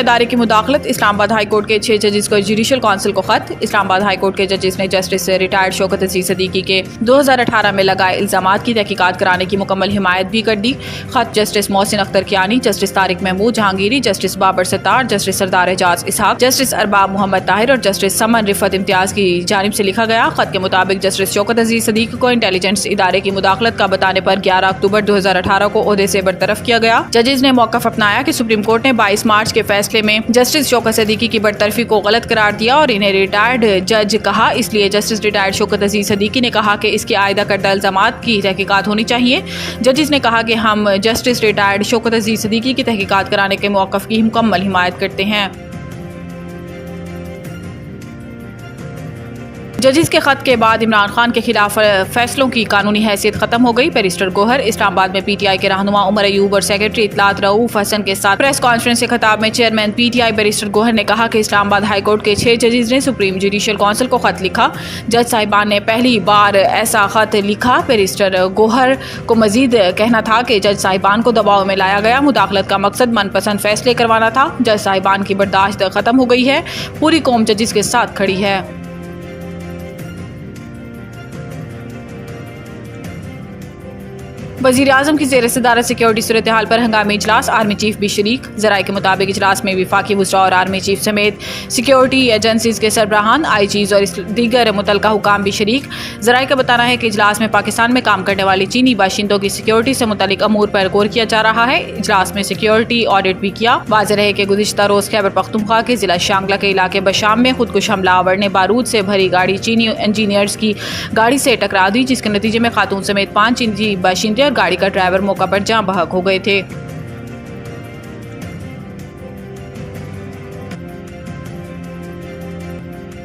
इदारे की मुदाखलत। Islamabad high court के 6 जजेस को जुडिशल काउंसिल को खत। इस्लामाबाद हाई कोर्ट के जजेस ने जस्टिस रिटायर्ड शौकत अजीज सदीकी के 2018 में लगाए इल्जामात की तहकीकात कराने की मुकम्मल हिमायत भी कर दी। खत justice Mohsin Akhtar Kayani, justice Tariq Mahmood Jahangiri, justice Babar Sattar, justice Sardar Ejaz Ishaq, justice Arbab Muhammad Tahir और जस्टिस समन रिफत इम्तियाज की जानिब से लिखा गया। खत के मुताबिक जस्टिस शौकत अजीज सदीकी को इंटेलिजेंस इदारे की मुदाखलत का बताने पर 11 अक्टूबर 2018 को ओहदे से बरतरफ किया गया। जजेस ने मौक़िफ़ अपनाया कि सुप्रीम कोर्ट ने 22 मार्च के फैसले में जस्टिस शौकत सदीकी की बरतरफी को गलत करार दिया और इन्हें रिटायर्ड जज कहा। इसलिए जस्टिस रिटायर्ड शौकत अजीज सदीकी ने कहा कि इसके आयदा करदा इल्जामात की तहकीकात होनी चाहिए। जजेस ने कहा कि हम जस्टिस रिटायर्ड शौकत अजीज सदीकी की तहकीकात कराने के मौक़िफ़ की मुकम्मल हिमायत करते हैं। जजेस के खत के बाद इमरान खान के खिलाफ फैसलों की कानूनी हैसियत खत्म हो गई। बैरिस्टर गोहर इस्लामाबाद में पीटीआई के रहनुमा उमर अयूब और सेक्रेटरी इत्तलात रऊफ हसन के साथ प्रेस कॉन्फ्रेंस से खिताब में चेयरमैन पीटीआई बैरिस्टर गोहर ने कहा कि इस्लामाबाद हाई कोर्ट के 6 जजेस ने सुप्रीम जुडिशल काउंसिल को खत लिखा। जज साहिबान ने पहली बार ऐसा खत लिखा। बैरिस्टर गोहर को मजीद कहना था कि जज साहिबान को दबाव में लाया गया। मुदाखलत का मकसद मनपसंद फैसले करवाना था। जज साहिबान की बर्दाश्त खत्म हो गई है। पूरी कौम जजेस के साथ खड़ी है। वज़ीर आज़म की ज़ेर सदारत सिक्योरिटी सूरत हाल पर हंगामी इजलास। आर्मी चीफ भी शरीक। ज़राए के मुताबिक इजलास में वफाकी वज़रा और आर्मी चीफ समेत सिक्योरिटी एजेंसीज के सरबराहान, आईजीज और दीगर मुतलका हुकाम भी शरीक। ज़राए का बताना है कि इजलास में पाकिस्तान में काम करने वाले चीनी बाशिंदों की सिक्योरिटी से मुतल्लिक अमूर पर गौर किया जा रहा है। इजलास में सिक्योरिटी ऑडिट भी किया। वाज़ेह है कि गुज़िश्ता रोज़ खैबर पख्तूनख्वा के ज़िला शांगला के इलाके बशाम में खुदकुश हमलावर ने बारूद से भरी गाड़ी चीनी इंजीनियर्स की गाड़ी से टकरा दी, जिसके नतीजे में खातून समेत 5 चीनी बाशिंदे गाड़ी का ड्राइवर मौका पर जाँ बहक हो गए थे।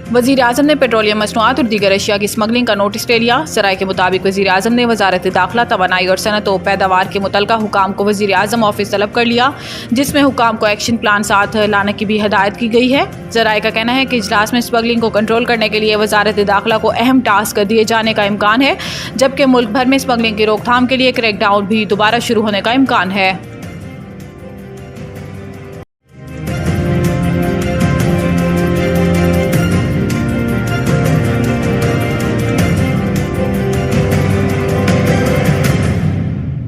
वज़ीर आज़म ने पेट्रोलियम मसनूआत और दीगर अशिया की स्मगलिंग का नोटिस ले लिया। सराय के मुताबिक वज़ीर आज़म ने वज़ारत दाखिला, तवानाई और सनत व पैदावार के मुतलका हुकाम को वज़ीर आज़म ऑफिस तलब कर लिया, जिसमें हुकाम को एक्शन प्लान साथ लाने की भी हदायत की गई है। ज़राए का कहना है कि इजलास में स्मगलिंग को कंट्रोल करने के लिए वज़ारत दाखिला को अहम टास्क दिए जाने का इम्कान है, जबकि मुल्क भर में स्मगलिंग की रोकथाम के लिए क्रैकडाउन भी दोबारा शुरू होने का इम्कान है।